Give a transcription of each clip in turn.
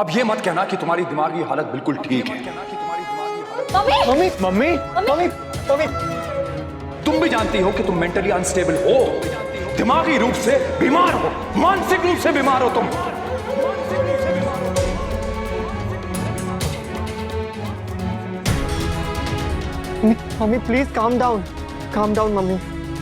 अब ये मत कहना कि तुम्हारी दिमागी हालत बिल्कुल ठीक है। मम्मी मम्मी मम्मी मम्मी तुम भी जानती हो कि तुम मेंटली अनस्टेबल हो, दिमागी रूप से बीमार हो, मानसिक रूप से बीमार हो तुम। Mummy please calm down mummy.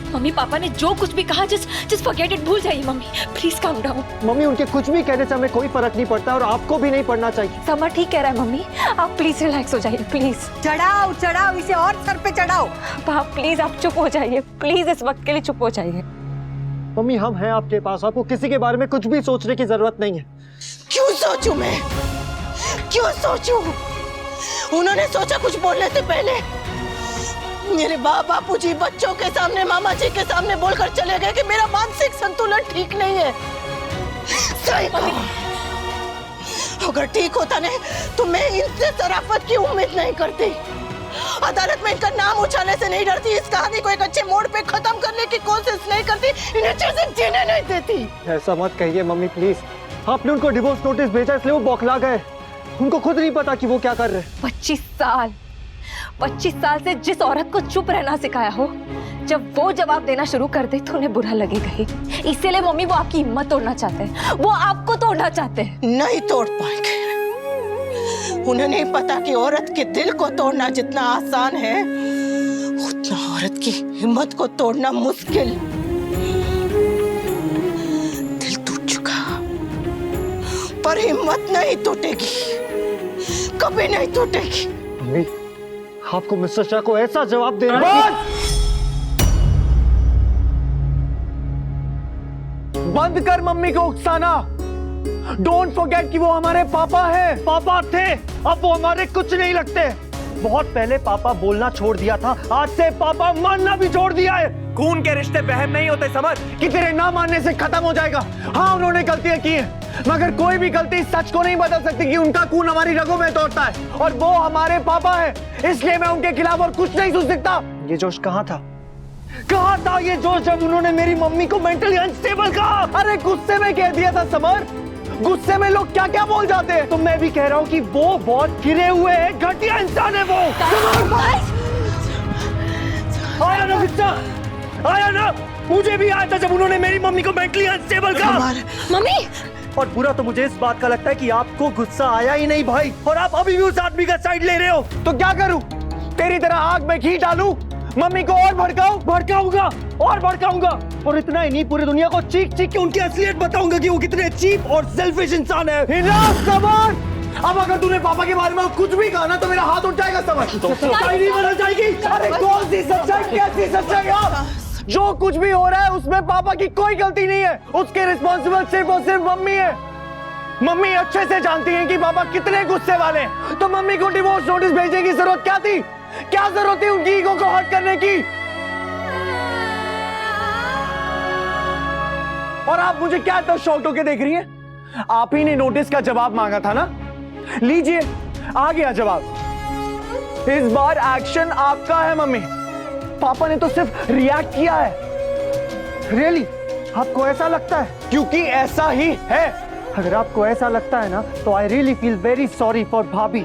Mummy papa ने जो कुछ भी कहा जस्ट फॉरगेट इट, भूल जाइए mummy, please calm down. Mummy उनके कुछ भी कहने से हमें कोई फर्क नहीं पड़ता और आपको भी नहीं पड़ना चाहिए। समर ठीक कह रहा है मम्मी, आप प्लीज रिलैक्स हो जाइए प्लीज। चढ़ाओ चढ़ाओ इसे और सर पे चढ़ाओ। आप प्लीज आप चुप हो जाइए प्लीज, इस वक्त के लिए चुप हो जाइए। मम्मी हम हैं आपके पास, आपको किसी के बारे में कुछ भी सोचने की जरूरत नहीं है। क्यों सोचूं मैं, क्यों सोचूं? उन्होंने सोचा कुछ बोलने से पहले? मेरे बापूजी बच्चों के सामने, मामा जी के सामने बोलकर चले गए कि मेरा मानसिक संतुलन ठीक नहीं है। सही कहा। अगर ठीक होता नहीं तो मैं इनसे शराफत की उम्मीद नहीं करती। अदालत में इनका नाम उछालने से नहीं डरती, इस कहानी को एक अच्छे मोड़ पे खत्म करने की कोशिश नहीं करती, इन्हें चीजें जीने नहीं देती। ऐसा मत कहिए मम्मी प्लीज। आपने उनको डिवोर्स नोटिस भेजा इसलिए वो बौखला गए। उनको खुद नहीं पता कि वो क्या कर रहे हैं। 25 साल से जिस औरत को चुप रहना सिखाया हो, जब वो जवाब देना शुरू कर दे तो उन्हें बुरा लगेगा ही। इसीलिए मम्मी वो आपकी हिम्मत तोड़ना चाहते हैं, वो आपको तोड़ना चाहते हैं। नहीं तोड़ पाएंगे। उन्हें नहीं पता कि औरत के दिल को तोड़ना जितना आसान है, उतना औरत की हिम्मत को तोड़ना मुश्किल। दिल टूट चुका पर हिम्मत नहीं टूटेगी, कभी नहीं टूटेगी। मम्मी आपको मिस्टर शाह को ऐसा जवाब देना है। बंद कर मम्मी को उकसाना। डोंट फॉरगेट कि वो हमारे पापा हैं। पापा थे, अब वो हमारे कुछ नहीं लगते। बहुत पहले पापा बोलना छोड़ दिया था, आज से पापा मानना भी छोड़ दिया है। खून के रिश्ते बहम नहीं होते समझ, कि तेरे ना मानने से खत्म हो जाएगा। हाँ उन्होंने गलतियां की हैं, मगर कोई भी गलती सच को नहीं बदल सकती कि उनका खून हमारी रगों में दौड़ता है और वो हमारे पापा है, इसलिए मैं उनके खिलाफ और कुछ नहीं सोच सकता। ये जोश कहाँ था ये जोश जब उन्होंने मेरी मम्मी को मेंटली अनस्टेबल कहा? अरे गुस्से में कह दिया था समर, गुस्से में लोग क्या क्या बोल जाते हैं। तो मैं भी कह रहा हूँ कि वो बहुत गिरे हुए हैं, घटिया इंसान है वो। आया ना गुस्सा, आया ना? मुझे भी आया था जब उन्होंने मेरी मम्मी को मेंटली अनस्टेबल कहा। मम्मी और बुरा तो मुझे इस बात का लगता है कि आपको गुस्सा आया ही नहीं भाई, और आप अभी भी उस आदमी का साइड ले रहे हो। तो क्या करूं? तेरी तरह आग में घी डालूं, मम्मी को और भड़काऊंगा और भड़काऊंगा, और इतना ही नहीं पूरी दुनिया को चीख चीख के उनकी असलियत बताऊंगा कि वो कितने चीप और सेल्फिश इंसान है। अब अगर तूने पापा के बारे में कुछ भी कहा ना तो मेरा हाथ उठ जाएगा समझ। सच्चाई नहीं बदल जाएगी। अरे कौन सी सच्चाई, कैसी सच्चाई यार? जो कुछ भी हो रहा है उसमें पापा की कोई गलती नहीं है, उसके रिस्पॉन्सिबल सिर्फ और सिर्फ मम्मी है। मम्मी अच्छे से जानती हैं कि पापा कितने गुस्से वाले हैं, तो मम्मी को डिवोर्स नोटिस भेजने की जरूरत क्या थी? क्या जरूरत थी उनकी ईगो को हर्ट करने की? और आप मुझे क्या तो शॉक्ड होके देख रही हैं? आप ही ने नोटिस का जवाब मांगा था ना, लीजिए आ गया जवाब। इस बार एक्शन आपका है मम्मी, पापा ने तो सिर्फ रिएक्ट किया है। रियली आपको ऐसा लगता है? क्योंकि ऐसा ही है। अगर आपको ऐसा लगता है ना तो I really feel very sorry for भाभी,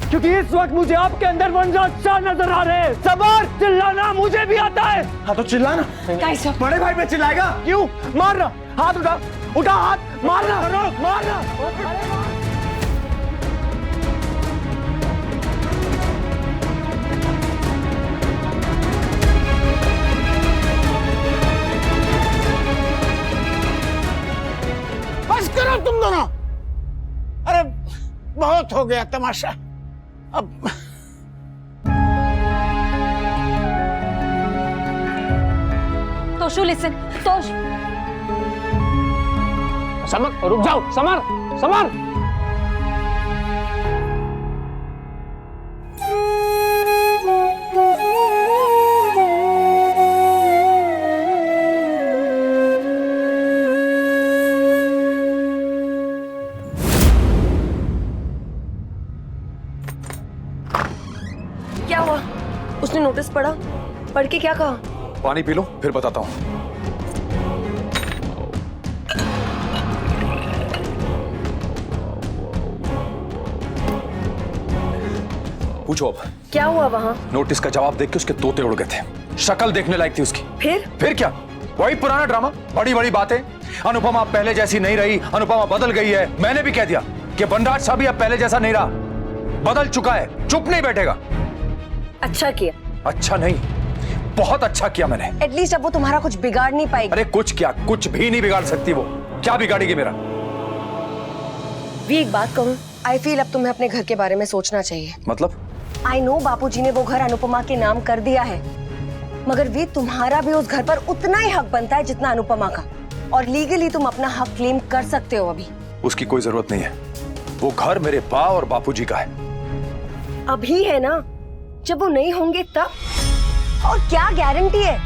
क्योंकि इस वक्त मुझे आपके अंदर मंजर अच्छा नजर आ रहे हैं। सबर, चिल्लाना मुझे भी आता है। हाँ तो चिल्लाना। बड़े भाई पे चिल्लाएगा क्यों? मारना, हाथ उठा हाथ, मारना। बस करो तुम दोनों। अरे बहुत हो गया तमाशा। अब तोशु लिसन, तोश। समर रुक जाओ, समर। क्या हुआ? उसने नोटिस पढ़ा, पढ़ के क्या कहा? पानी पी लो फिर बताता हूँ। पूछो अब। क्या हुआ वहाँ? नोटिस का जवाब देख के उसके तोते उड़ गए थे। शक्ल देखने लायक थी उसकी। फिर क्या, वही पुराना ड्रामा, बड़ी बड़ी बातें। अनुपमा पहले जैसी नहीं रही, अनुपमा बदल गई है। मैंने भी कह दिया कि बनराज साहब भी अब पहले जैसा नहीं रहा, बदल चुका है, चुप नहीं बैठेगा। अच्छा किया। अच्छा नहीं, बहुत अच्छा किया मैंने। एटलीस्ट अब वो तुम्हारा कुछ बिगाड़ नहीं पाएगी। अरे कुछ क्या, कुछ भी नहीं बिगाड़ सकती वो। क्या बिगाड़ेगी मेरा? भी एक बात कहूँ, आई फील अब तुम्हें अपने घर के बारे में सोचना चाहिए। मतलब? आई नो बापूजी ने वो घर अनुपमा के नाम कर दिया है, मगर वी तुम्हारा भी उस घर पर उतना ही हक बनता है जितना अनुपमा का, और लीगली तुम अपना हक क्लेम कर सकते हो अभी। उसकी कोई जरूरत नहीं है, वो घर मेरे बा और बापूजी का है। अभी है ना, जब वो नहीं होंगे तब? और क्या गारंटी है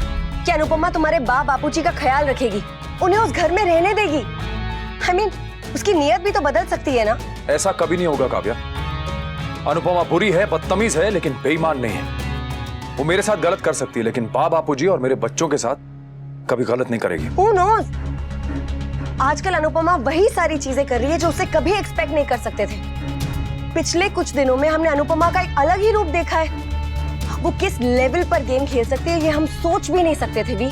कि अनुपमा तुम्हारे बापूजी का ख्याल रखेगी, उन्हें उस घर में रहने देगी? I mean, उसकी नीयत भी तो बदल सकती है ना। ऐसा कभी नहीं होगा काव्या। अनुपमा बुरी है, बदतमीज है, लेकिन बेईमान नहीं है। वो मेरे साथ गलत कर सकती है, लेकिन बापूजी और मेरे बच्चों के साथ कभी गलत नहीं करेगी। Who knows? आजकल अनुपमा वही सारी चीजें कर रही है जो उसे कभी एक्सपेक्ट नहीं कर सकते थे। पिछले कुछ दिनों में हमने अनुपमा का एक अलग ही रूप देखा है। वो किस लेवल पर गेम खेल सकती है ये हम सोच भी नहीं सकते थे भी।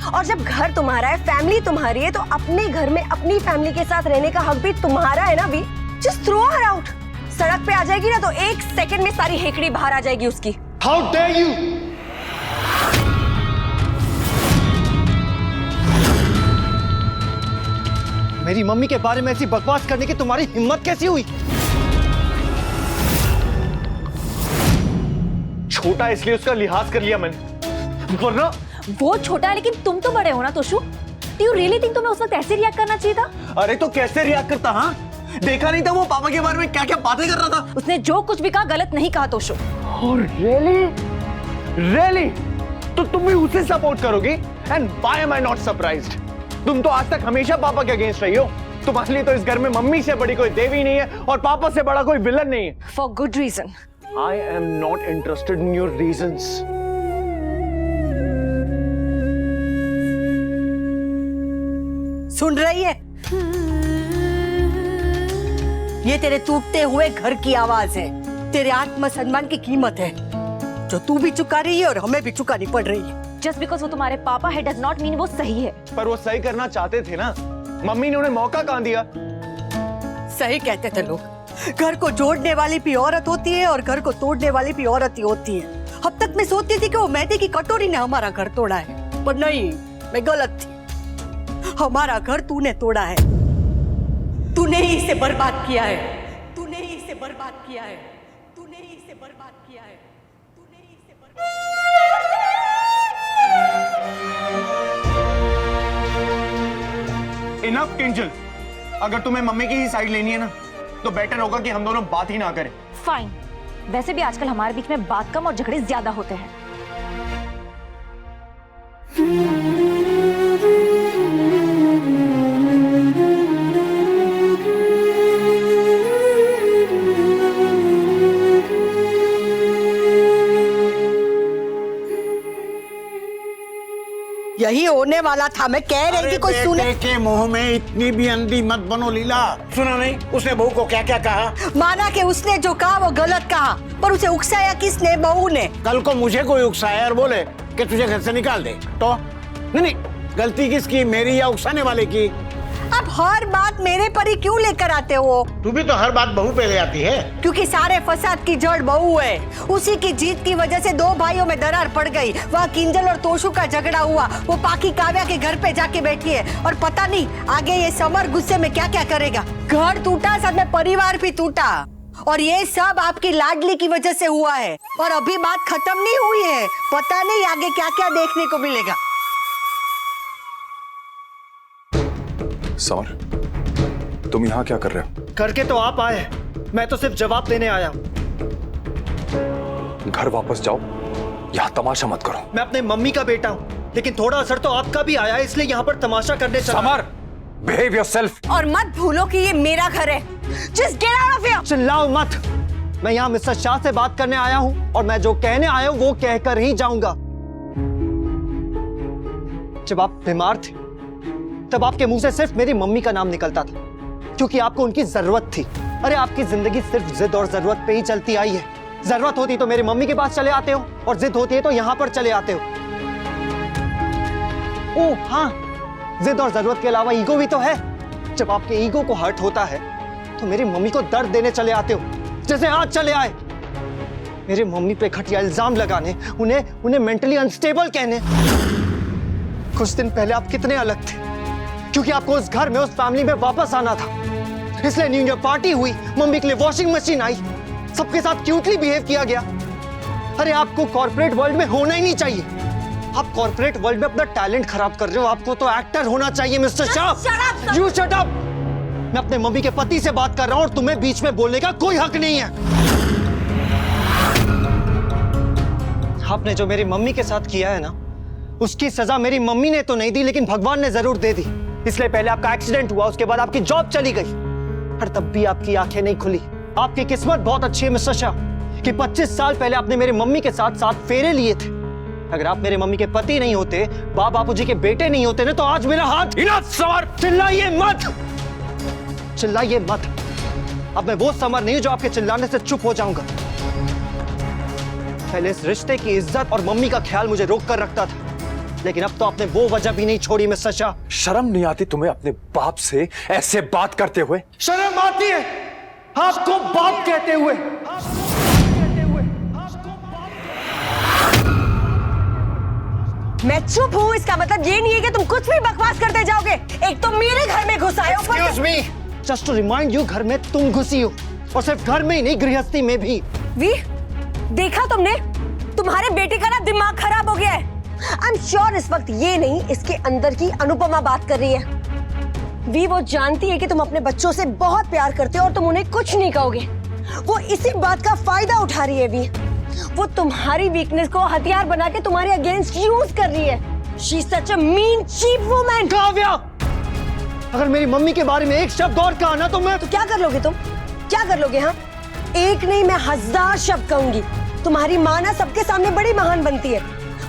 और जब घर तुम्हारा है, फैमिली तुम्हारी है, तो अपने घर में अपनी फैमिली के साथ रहने का हक भी तुम्हारा है ना भी। Just throw her out. सड़क पे आ जाएगी ना तो एक सेकंड में सारी हेकड़ी बाहर आ जाएगी उसकी। How dare you! मेरी मम्मी के बारे में ऐसी बकवास करने की तुम्हारी हिम्मत कैसी हुई? छोटा इसलिए उसका लिहाज कर लिया मैंने, वरना वो छोटा है लेकिन तुम तो बड़े हो ना Toshu. Do you really think तुम्हें उस वक्त ऐसे रिएक्ट करना चाहिए था? अरे तो कैसे रिएक्ट करता? हाँ, देखा नहीं था वो पापा के बारे में क्या क्या बातें कर रहा था? उसने जो कुछ भी कहा गलत नहीं कहा तोशु। रियली? तो तुम भी उसे सपोर्ट करोगी? And why am I not surprised? तुम तो आज तक हमेशा पापा के अगेंस्ट रही हो। तुम्हारे लिए तो इस घर में मम्मी से बड़ी कोई देवी नहीं है और पापा से बड़ा कोई विलन नहीं है। For good reason. I am not interested in your reasons. सुन रही है? ये तेरे टूटते हुए घर की आवाज है, तेरे आत्मसम्मान की कीमत है जो तू भी चुका रही है और हमें भी चुकानी पड़ रही है। जस्ट बिकॉज वो तुम्हारे पापा है डज नॉट मीन वो सही है। पर वो सही करना चाहते थे ना, मम्मी ने उन्हें मौका कहाँ दिया? सही कहते थे लोग, घर को जोड़ने वाली भी औरत होती है और घर को तोड़ने वाली भी औरत ही होती है। अब तक मैं सोचती थी कि वो मैदे की कटोरी ने हमारा घर तोड़ा है, पर नहीं, मैं गलत थी। हमारा घर तूने तोड़ा है, तूने ही इसे बर्बाद किया है, तूने ही इसे बर्बाद किया है, तूने ही इसे बर्बाद किया है, तूने ही इसे बर्बाद। इनफ किंजल, अगर तुम्हें मम्मी की ही साइड लेनी है ना, तो बेटर होगा कि हम दोनों बात ही ना करें। फाइन। वैसे भी आजकल हमारे बीच में बात कम और झगड़े ज्यादा होते हैं। यही होने वाला था, मैं कह रही थी कोई सुने। बेटे के मुंह में इतनी भी अंधी मत बनो लीला। सुना नहीं उसने बहू को क्या क्या कहा? माना कि उसने जो कहा वो गलत कहा, पर उसे उकसाया किसने? बहू ने। कल को मुझे कोई उकसाया और बोले कि तुझे घर से निकाल दे तो? नहीं, गलती किसकी, मेरी या उकसाने वाले की? अब हर बात मेरे पर ही क्यों लेकर आते हो? तू भी तो हर बात बहू पे ले आती है। क्योंकि सारे फसाद की जड़ बहू है। उसी की जीत की वजह से दो भाइयों में दरार पड़ गई। वहाँ किंजल और तोशु का झगड़ा हुआ, वो पाकी काव्या के घर पे जाके बैठी है और पता नहीं आगे ये समर गुस्से में क्या क्या करेगा। घर टूटा, साथ में परिवार भी टूटा, और ये सब आपकी लाडली की वजह से हुआ है। और अभी बात खत्म नहीं हुई है, पता नहीं आगे क्या क्या देखने को मिलेगा। समर, तुम यहाँ क्या कर रहे हो? करके तो आप आए, मैं तो सिर्फ जवाब देने आया। घर वापस जाओ, यहाँ तमाशा मत करो। मैं अपने मम्मी का बेटा हूँ, लेकिन थोड़ा असर तो आपका भी आया है, इसलिए यहाँ पर तमाशा करने चला। Samar, behave yourself. और मत भूलो कि ये मेरा घर है। Just get out of here. चिल्लाओ मत। मैं यहाँ मिस्टर शाह से बात करने आया हूँ और मैं जो कहने आया हूँ वो कहकर ही जाऊंगा। जब आप बीमार थे तब आपके मुंह से सिर्फ मेरी मम्मी का नाम निकलता था, क्योंकि आपको उनकी जरूरत थी। अरे आपकी जिंदगी सिर्फ जिद और जरूरत पे ही चलती आई है। जरूरत होती तो मेरी मम्मी के पास चले आते हो, और जिद होती है तो यहाँ पर चले आते हो। ओह हाँ, जिद और जरूरत के अलावा ईगो भी तो है। जब आपके ईगो को हर्ट होता है तो मेरी मम्मी को दर्द देने चले आते हो, जैसे आज चले आए मेरे मम्मी पे घटिया इल्जाम लगाने, उन्हें मेंटली अनस्टेबल कहने। कुछ दिन पहले आप कितने अलग थे, क्योंकि आपको उस घर में, उस फैमिली में वापस आना था, इसलिए न्यू ईयर पार्टी हुई, मम्मी के लिए वॉशिंग मशीन आई, सबके साथ क्यूटली बिहेव किया गया। अरे आपको कॉर्पोरेट वर्ल्ड में होना ही नहीं चाहिए। आप कॉर्पोरेट वर्ल्ड में अपना टैलेंट खराब कर रहे हो। आपको तो एक्टर होना चाहिए mister Shah. You shut up. मैं अपने मम्मी के पति से बात कर रहा हूं और तुम्हें बीच में बोलने का कोई हक नहीं है। आपने जो मेरी मम्मी के साथ किया है ना, उसकी सजा मेरी मम्मी ने तो नहीं दी, लेकिन भगवान ने जरूर दे दी। इसलिए पहले आपका एक्सीडेंट हुआ, उसके बाद आपकी जॉब चली गई, और तब भी आपकी आंखें नहीं खुली। आपकी किस्मत बहुत अच्छी है मिस्टर शाह कि 25 साल पहले आपने मेरी मम्मी के साथ 7 फेरे लिए थे। अगर आप मेरे मम्मी के पति नहीं होते, बापूजी के बेटे नहीं होते ना, तो आज मेरा हाथ। समर, चिल्लाइए मत, चिल्लाइए मत। अब मैं वो समर नहीं हूं जो आपके चिल्लाने से चुप हो जाऊंगा। पहले इस रिश्ते की इज्जत और मम्मी का ख्याल मुझे रोक कर रखता था, लेकिन अब तो आपने वो वजह भी नहीं छोड़ी मिस्टर शाह। शर्म नहीं आती तुम्हें अपने बाप से ऐसे बात करते हुए? शर्म आती है आपको बाप कहते हुए? मैं चुप हूँ, इसका मतलब ये नहीं है कि तुम कुछ भी बकवास करते जाओगे। एक तो मेरे घर में घुस आए हो। Excuse me, just to remind you, घर में तुम घुसी हो, और सिर्फ घर में ही नहीं, गृहस्थी में भी। वी, देखा तुमने? तुम्हारे बेटे का ना दिमाग खराब हो गया है। आई एम श्योर इस वक्त ये नहीं, इसके अंदर की अनुपमा बात कर रही है। वी, वो जानती है कि तुम अपने बच्चों से बहुत प्यार करते हो और तुम उन्हें कुछ नहीं कहोगे। वो इसी बात का फायदा उठा रही है वी। वो तुम्हारी वीकनेस को हथियार बना के तुम्हारे अगेंस्ट यूज कर रही है। She is such a mean cheap woman. Kavya, अगर मेरी मम्मी के बारे में एक शब्द और कहा ना तो मैं। तो क्या कर लोगे तुम? क्या कर लोगे? हाँ, एक नहीं मैं 1000 शब्द कहूंगी। तुम्हारी माँ ना सबके सामने बड़ी महान बनती है,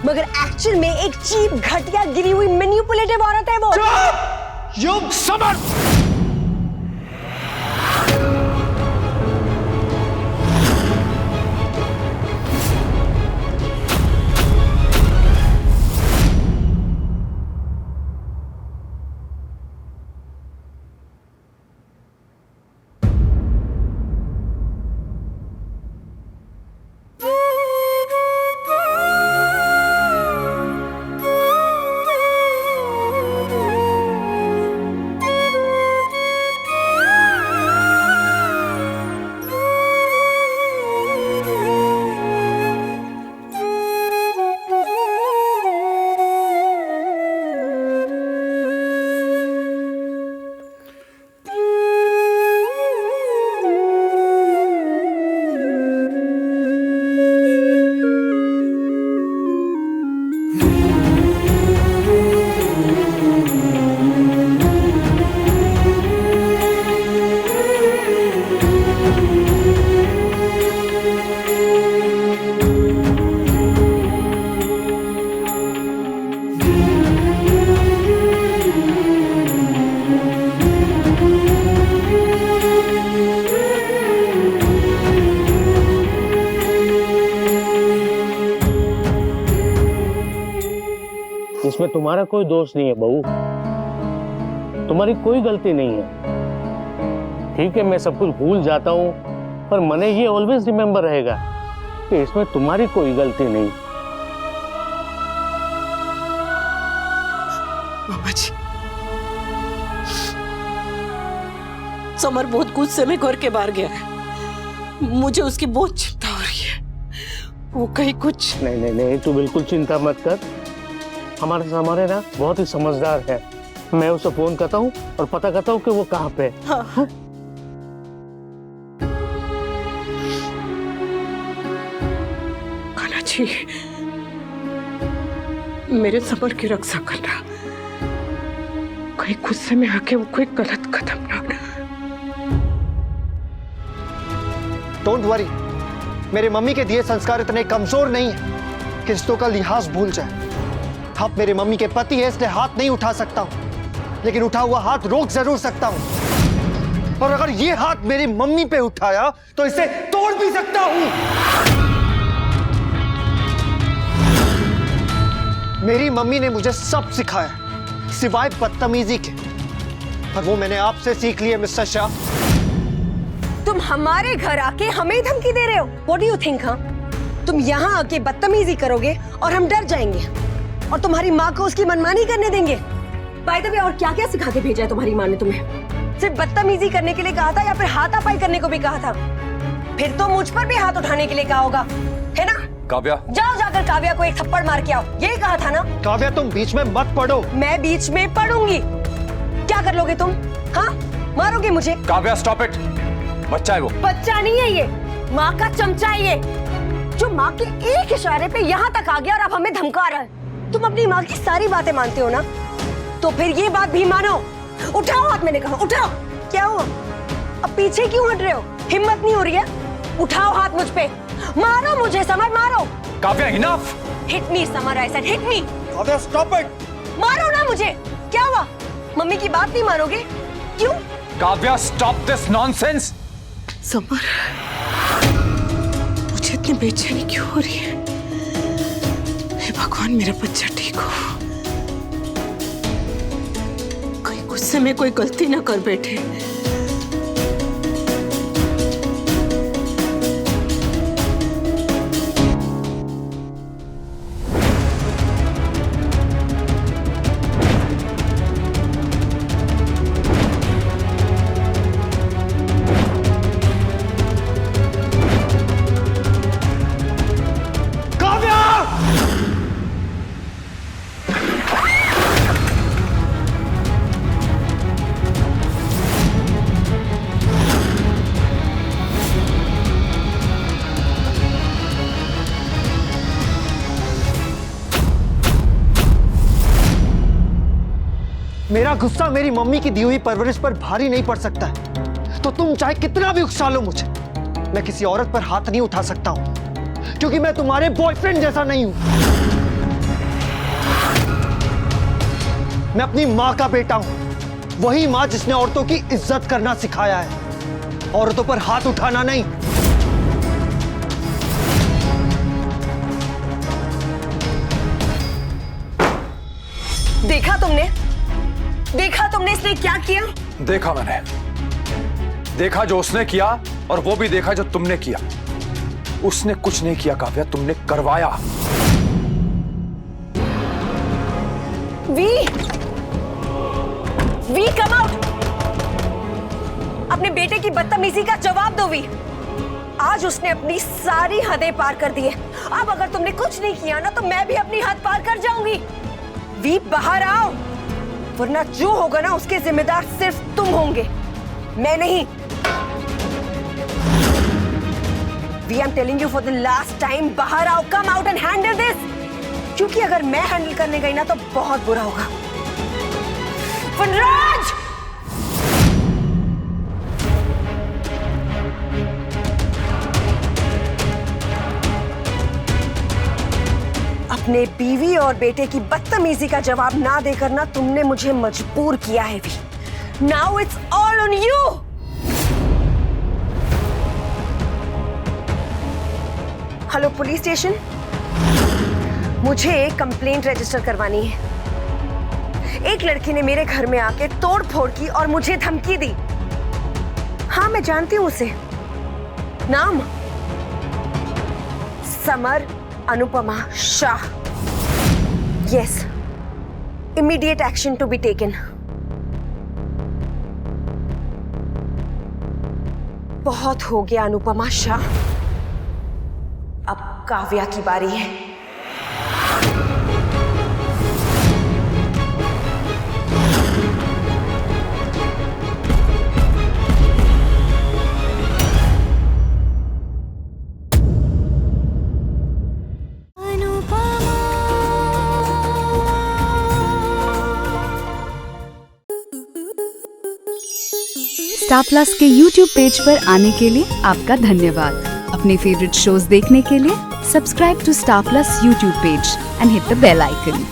मगर एक्चुअल में एक चीप, घटिया, गिरी हुई, मैनिपुलेटिव औरत है वो। You summer. इसमें तुम्हारा कोई दोष नहीं है बहू, तुम्हारी कोई गलती नहीं है। ठीक है, मैं सब कुछ भूल जाता हूँ, पर मने ये ऑलवेज रिमेम्बर रहेगा कि इसमें तुम्हारी कोई गलती नहीं। मामा जी, समर बहुत गुस्से में घर के बाहर गया है। मुझे उसकी बहुत चिंता हो रही है। वो कहीं कुछ। नहीं नहीं नहीं, तू बिल्कुल चिंता मत कर। हमारे ना बहुत ही समझदार है। मैं उसे फोन करता हूँ और पता करता हूँ कि वो कहाँ पे है। हाँ। खाला जी, मेरे समर की रक्षा करना, कहीं गुस्से में आके वो कोई गलत कदम ना। डोंट वरी, मेरे मम्मी के दिए संस्कार इतने कमजोर नहीं है कि रिश्तों का लिहाज भूल जाए। आप मेरे मम्मी के पति है, इसलिए हाथ नहीं उठा सकता हूं, लेकिन उठा हुआ हाथ रोक जरूर सकता हूं। और अगर ये हाथ मेरी मम्मी पे उठाया तो इसे तोड़ भी सकता हूं। मेरी मम्मी ने मुझे सब सिखाया सिवाय बदतमीजी के, और वो मैंने आपसे सीख ली है मिस्टर शाह। तुम हमारे घर आके हमें धमकी दे रहे हो? What do you think, हाँ? तुम यहाँ आके बदतमीजी करोगे और हम डर जाएंगे और तुम्हारी माँ को उसकी मनमानी करने देंगे। बाय द वे, और क्या क्या सिखा के भेजा है तुम्हारी माँ ने तुम्हें? सिर्फ बदतमीजी करने के लिए कहा था या फिर हाथापाई करने को भी कहा था? फिर तो मुझ पर भी हाथ उठाने के लिए कहा होगा, है ना? काव्या, जाओ जाकर काव्या को एक थप्पड़ मार के आओ, यही कहा था ना? काव्या तुम बीच में मत पड़ो। मैं बीच में पड़ूंगी? क्या कर लोगे तुम? हाँ, मारोगे मुझे? काव्या स्टॉप इट, बच्चा है वो। बच्चा नहीं है ये, माँ का चमचा है ये, जो माँ के एक इशारे पे यहाँ तक आ गया और अब हमें धमका रहा है। तुम अपनी माँ की सारी बातें मानते हो ना, तो फिर ये बात भी मानो। उठाओ हाथ, मैंने कहा उठाओ। क्या हुआ, अब पीछे क्यों हट रहे हो? हिम्मत नहीं हो रही है? उठाओ हाथ मुझ पे, मारो मुझे समर, मारो। Kavya enough. Hit me summer, I said hit me. Kavya stop it. मारो ना मुझे। क्या हुआ, मम्मी की बात नहीं मानोगे? क्यों? Kavya stop this nonsense. Summer, मुझे इतनी बेचैनी क्यों हो रही है? हे भगवान, मेरा बच्चा ठीक हो, कहीं गुस्से में कोई गलती ना कर बैठे। मेरा गुस्सा मेरी मम्मी की दी हुई परवरिश पर भारी नहीं पड़ सकता है, तो तुम चाहे कितना भी उकसा लो मुझे, मैं किसी औरत पर हाथ नहीं उठा सकता हूं, क्योंकि मैं तुम्हारे बॉयफ्रेंड जैसा नहीं हूं। मैं अपनी माँ का बेटा हूं, वही माँ जिसने औरतों की इज्जत करना सिखाया है, औरतों पर हाथ उठाना नहीं। देखा तुमने इसने क्या किया? देखा मैंने, देखा जो उसने किया और वो भी देखा जो तुमने किया। उसने कुछ नहीं किया काव्या, तुमने करवाया। We come out. अपने बेटे की बदतमीजी का जवाब दो वी। आज उसने अपनी सारी हदें पार कर दी है। अब अगर तुमने कुछ नहीं किया ना, तो मैं भी अपनी हद पार कर जाऊंगी। वी बाहर आओ, वरना जो होगा ना उसके जिम्मेदार सिर्फ तुम होंगे, मैं नहीं। V am telling you for the last time, बाहर आओ, come out and handle this. क्योंकि अगर मैं हैंडल करने गई ना तो बहुत बुरा होगा। वनराज! अपने बीवी और बेटे की बदतमीजी का जवाब ना देकर ना तुमने मुझे मजबूर किया है वी। Now it's all on you. Hello police station, मुझे एक कंप्लेंट रजिस्टर करवानी है। एक लड़की ने मेरे घर में आके तोड़ फोड़ की और मुझे धमकी दी। हाँ, मैं जानती हूँ उसे। नाम summer Anupama Shah. Yes, immediate action to be taken. बहुत हो गया अनुपमा शाह, अब काव्या की बारी है। स्टार प्लस के YouTube पेज पर आने के लिए आपका धन्यवाद। अपने फेवरेट शोज देखने के लिए subscribe to Star Plus YouTube page and hit the bell icon.